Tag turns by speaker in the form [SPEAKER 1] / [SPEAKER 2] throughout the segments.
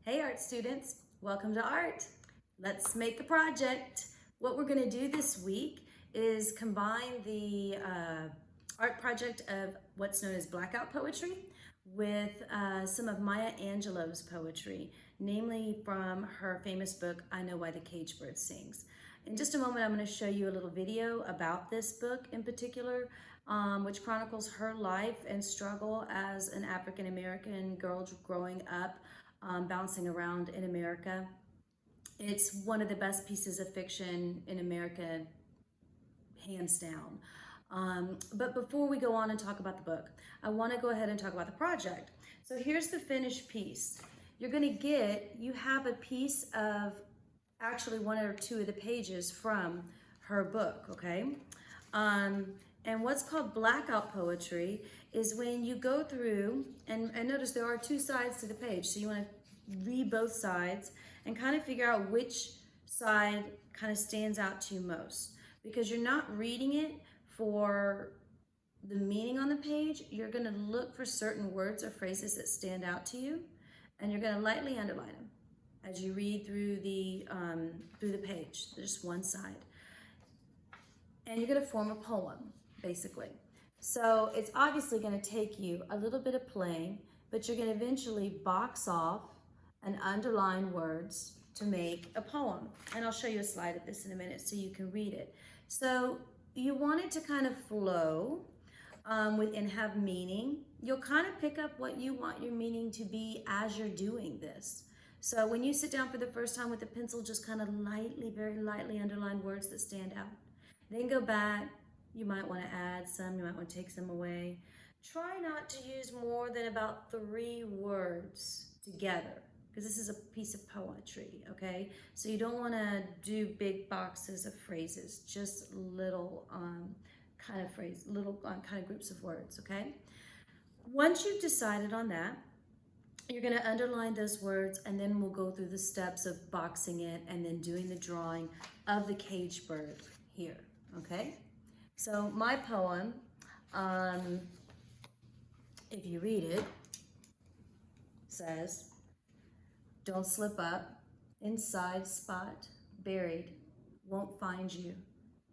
[SPEAKER 1] Hey art students, welcome to art. Let's make a project. What we're going to do this week is combine the art project of what's known as Blackout Poetry with some of Maya Angelou's poetry, namely from her famous book, I Know Why the Caged Bird Sings. In just a moment, I'm going to show you a little video about this book in particular, which chronicles her life and struggle as an African-American girl growing up, bouncing around in America. It's one of the best pieces of fiction in America, hands down. But before we go on and talk about the book, I want to go ahead and talk about the project. So here's the finished piece. You're going to you have a piece of actually one or two of the pages from her book, okay? And what's called blackout poetry is when you go through, and notice there are two sides to the page, so you want to read both sides and kind of figure out which side kind of stands out to you most. Because you're not reading it for the meaning on the page, you're going to look for certain words or phrases that stand out to you, and you're going to lightly underline them as you read through the page. There's just one side. And you're going to form a poem, basically. So it's obviously going to take you a little bit of playing, but you're going to eventually box off and underline words to make a poem. And I'll show you a slide of this in a minute so you can read it. So you want it to kind of flow and have meaning. You'll kind of pick up what you want your meaning to be as you're doing this. So when you sit down for the first time with a pencil, just kind of lightly, very lightly underline words that stand out. Then go back. You might want to add some, you might want to take some away. Try not to use more than about 3 words together, because this is a piece of poetry, okay? So you don't want to do big boxes of phrases, just little kind of groups of words, okay? Once you've decided on that, you're going to underline those words, and then we'll go through the steps of boxing it and then doing the drawing of the caged bird here, okay? So my poem, if you read it, says, don't slip up, inside spot, buried, won't find you,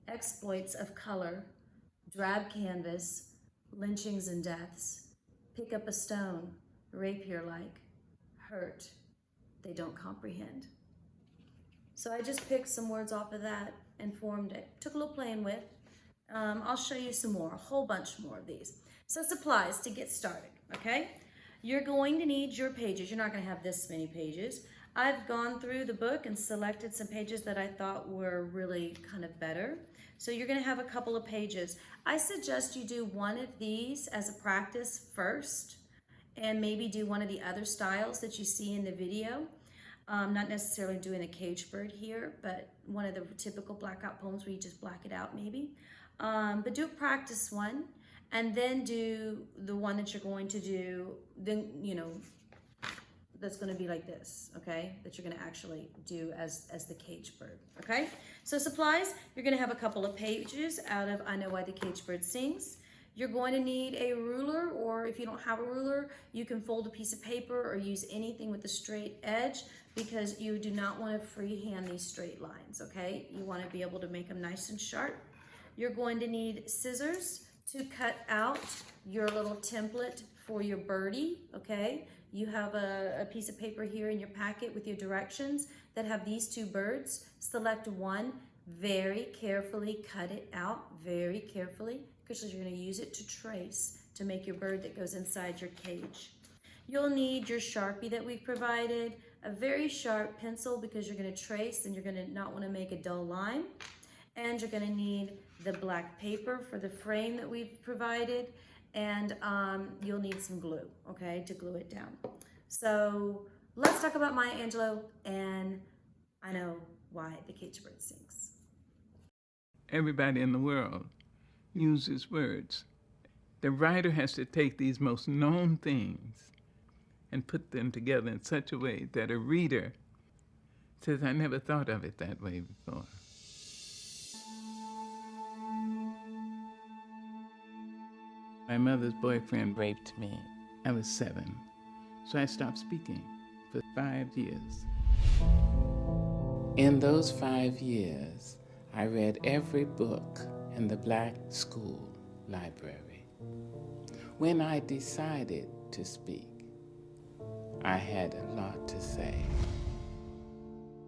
[SPEAKER 1] exploits of color, drab canvas, lynchings and deaths, pick up a stone, rapier-like, hurt, they don't comprehend. So I just picked some words off of that and formed it. Took a little playing with. I'll show you some more, a whole bunch more of these. So supplies to get started, okay? You're going to need your pages. You're not going to have this many pages. I've gone through the book and selected some pages that I thought were really kind of better. So you're going to have a couple of pages. I suggest you do one of these as a practice first, and maybe do one of the other styles that you see in the video. Not necessarily doing a caged bird here, but one of the typical blackout poems where you just black it out maybe. But do a practice one, and then do the one that you're going to do, then, you know, that's going to be like this, okay? That you're going to actually do as the caged bird, okay? So supplies, you're going to have a couple of pages out of I Know Why the Caged Bird Sings. You're going to need a ruler, or if you don't have a ruler, you can fold a piece of paper or use anything with a straight edge, because you do not want to freehand these straight lines, okay? You want to be able to make them nice and sharp. You're going to need scissors to cut out your little template for your birdie, okay? You have a piece of paper here in your packet with your directions that have these 2 birds. Select one, very carefully cut it out, very carefully, because you're going to use it to trace to make your bird that goes inside your cage. You'll need your Sharpie that we've provided, a very sharp pencil because you're going to trace and you're going to not want to make a dull line. And you're going to need the black paper for the frame that we've provided, and you'll need some glue, okay, to glue it down. So let's talk about Maya Angelou and I Know Why the Caged Bird Sings.
[SPEAKER 2] Everybody in the world uses words. The writer has to take these most known things and put them together in such a way that a reader says, I never thought of it that way before. My mother's boyfriend raped me. I was 7, so I stopped speaking. for 5 years. In those 5 years, I read every book in the Black school library. When I decided to speak, I had a lot to say.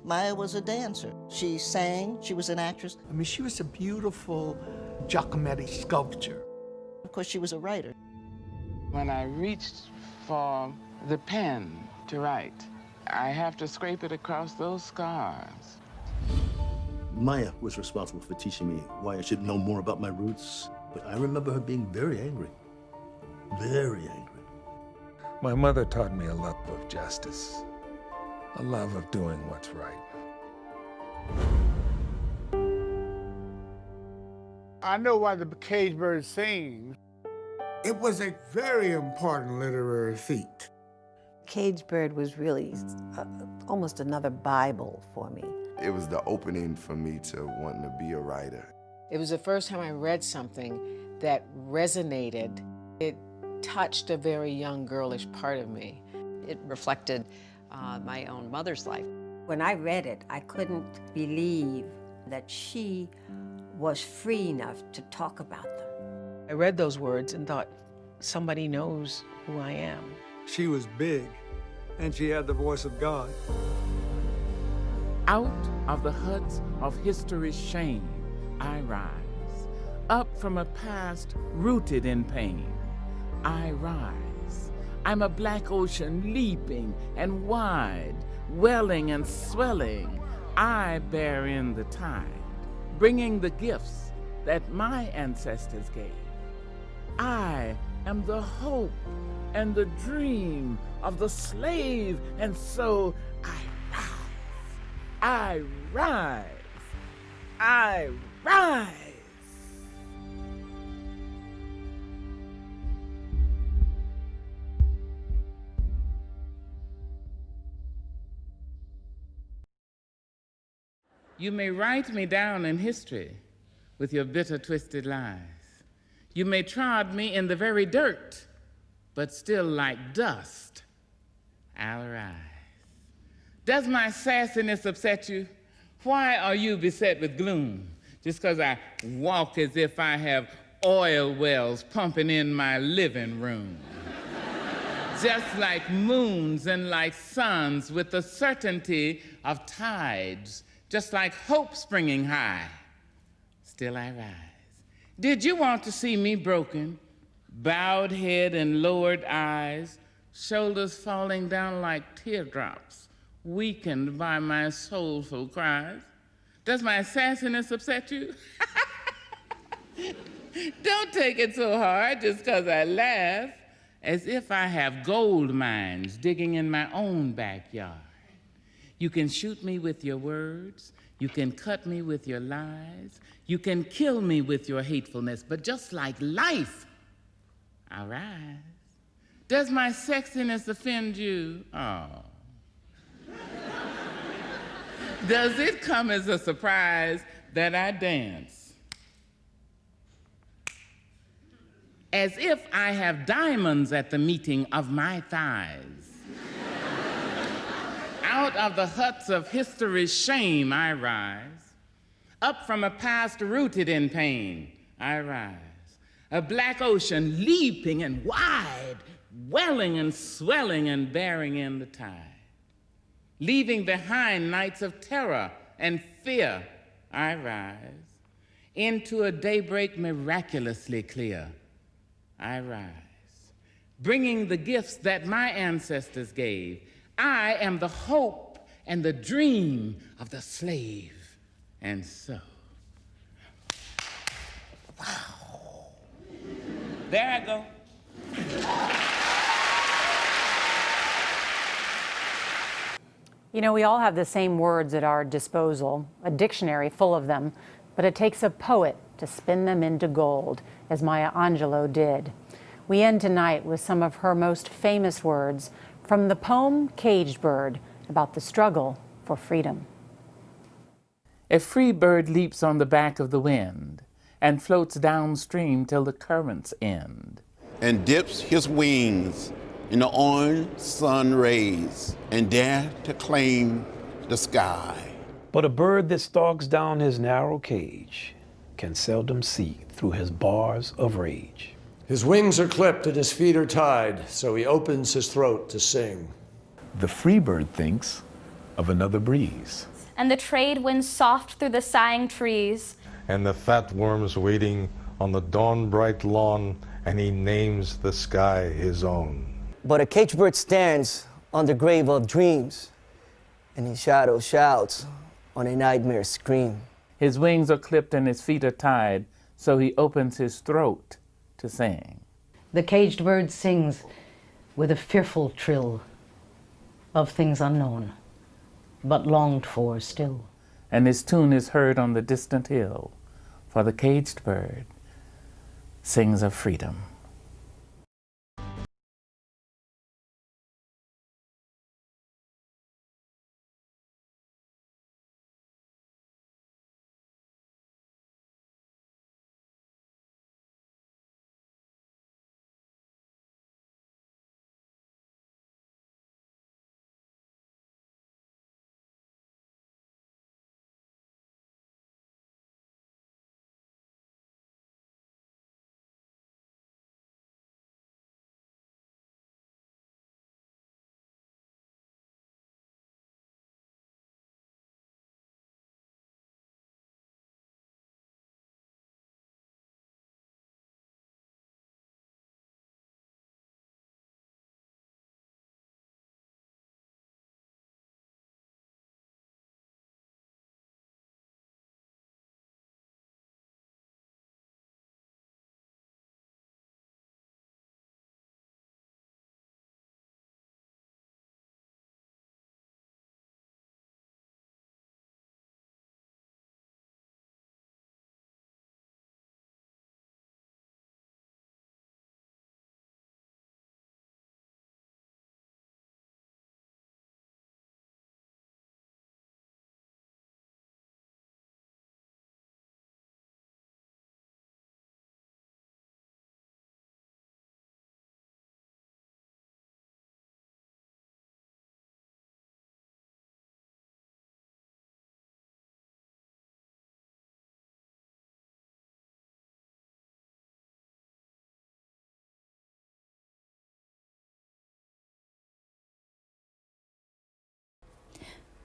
[SPEAKER 3] Maya was a dancer. She sang, she was an actress.
[SPEAKER 4] I mean, she was a beautiful Giacometti sculpture.
[SPEAKER 3] Of course, she was a writer.
[SPEAKER 2] When I reached for the pen to write, I have to scrape it across those scars.
[SPEAKER 5] Maya was responsible for teaching me why I should know more about my roots, but I remember her being very angry. Very angry.
[SPEAKER 6] My mother taught me a love of justice, a love of doing what's right.
[SPEAKER 7] I know why the cage bird sings. It was a very important literary feat.
[SPEAKER 8] Cage Bird was really almost another Bible for me.
[SPEAKER 9] It was the opening for me to wanting to be a writer.
[SPEAKER 10] It was the first time I read something that resonated. It touched a very young, girlish part of me.
[SPEAKER 11] It reflected my own mother's life.
[SPEAKER 8] When I read it, I couldn't believe that she was free enough to talk about them.
[SPEAKER 10] I read those words and thought, somebody knows who I am.
[SPEAKER 12] She was big, and she had the voice of God.
[SPEAKER 2] Out of the huts of history's shame, I rise. Up from a past rooted in pain, I rise. I'm a black ocean leaping and wide, welling and swelling. I bear in the tide, bringing the gifts that my ancestors gave. I am the hope and the dream of the slave, and so I rise. I rise. You may write me down in history with your bitter, twisted lies. You may trod me in the very dirt, but still like dust, I'll rise. Does my sassiness upset you? Why are you beset with gloom? Just because I walk as if I have oil wells pumping in my living room. Just like moons and like suns with the certainty of tides, just like hope springing high, still I rise. Did you want to see me broken, bowed head and lowered eyes, shoulders falling down like teardrops, weakened by my soulful cries? Does my sassiness upset you? Don't take it so hard just because I laugh, as if I have gold mines digging in my own backyard. You can shoot me with your words, you can cut me with your lies, you can kill me with your hatefulness, but just like life, I'll rise. Does my sexiness offend you? Oh. Does it come as a surprise that I dance as if I have diamonds at the meeting of my thighs? Out of the huts of history's shame, I rise. Up from a past rooted in pain, I rise. A black ocean leaping and wide, welling and swelling and bearing in the tide. Leaving behind nights of terror and fear, I rise. Into a daybreak miraculously clear, I rise. Bringing the gifts that my ancestors gave. I am the hope and the dream of the slave. And so, wow. There I go.
[SPEAKER 13] You know, we all have the same words at our disposal, a dictionary full of them, but it takes a poet to spin them into gold, as Maya Angelou did. We end tonight with some of her most famous words from the poem Caged Bird, about the struggle for freedom.
[SPEAKER 2] A free bird leaps on the back of the wind and floats downstream till the currents end.
[SPEAKER 9] And dips his wings
[SPEAKER 14] in the orange sun rays and dare to claim the sky.
[SPEAKER 15] But a bird that stalks down his narrow cage can seldom see through his bars of rage.
[SPEAKER 16] His wings are clipped and his feet are tied, so he opens his throat to sing.
[SPEAKER 6] The free bird thinks of another breeze.
[SPEAKER 17] And the trade winds soft through the sighing trees.
[SPEAKER 18] And the fat worms waiting on the dawn-bright lawn, and he names the sky his own.
[SPEAKER 19] But a caged bird stands on the grave of dreams, and his shadow shouts on a nightmare scream.
[SPEAKER 2] His wings are clipped and his feet are tied, so he opens his throat to sing.
[SPEAKER 20] The caged bird sings with a fearful trill of things unknown, but longed for still.
[SPEAKER 2] And his tune is heard on the distant hill, for the caged bird sings of freedom.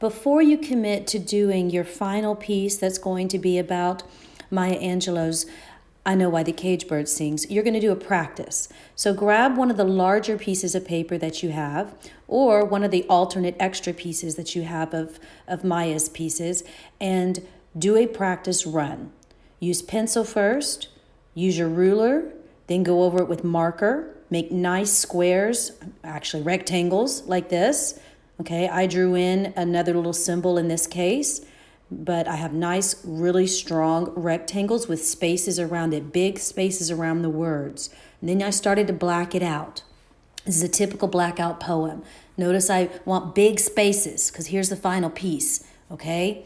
[SPEAKER 1] Before you commit to doing your final piece that's going to be about Maya Angelou's I Know Why the Caged Bird Sings, you're going to do a practice. So grab one of the larger pieces of paper that you have, or one of the alternate extra pieces that you have of Maya's pieces, and do a practice run. Use pencil first, use your ruler, then go over it with marker, make nice squares, actually rectangles like this. Okay, I drew in another little symbol in this case, but I have nice, really strong rectangles with spaces around it, big spaces around the words. And then I started to black it out. This is a typical blackout poem. Notice I want big spaces because here's the final piece, okay?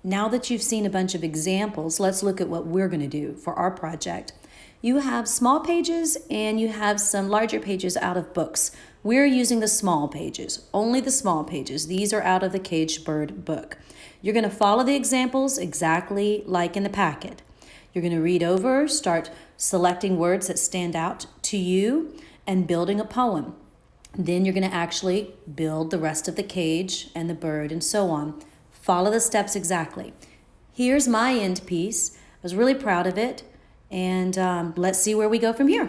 [SPEAKER 1] Now that you've seen a bunch of examples, let's look at what we're going to do for our project. You have small pages and you have some larger pages out of books. We're using the small pages, only the small pages. These are out of the Caged Bird book. You're going to follow the examples exactly like in the packet. You're going to read over, start selecting words that stand out to you, and building a poem. Then you're going to actually build the rest of the cage and the bird and so on. Follow the steps exactly. Here's my end piece. I was really proud of it. And let's see where we go from here.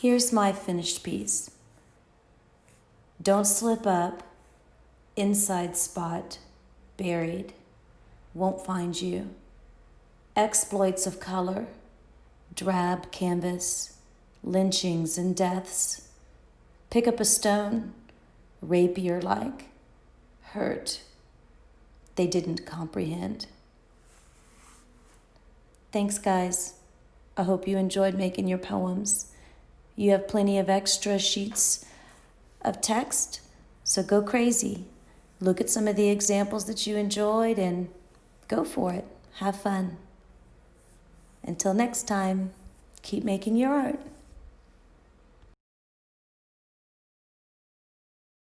[SPEAKER 1] Here's my finished piece. Don't slip up, inside spot, buried, won't find you. Exploits of color, drab canvas, lynchings and deaths. Pick up a stone, rapier-like, hurt. They didn't comprehend. Thanks, guys. I hope you enjoyed making your poems. You have plenty of extra sheets of text, so go crazy. Look at some of the examples that you enjoyed and go for it. Have fun. Until next time, keep making your art.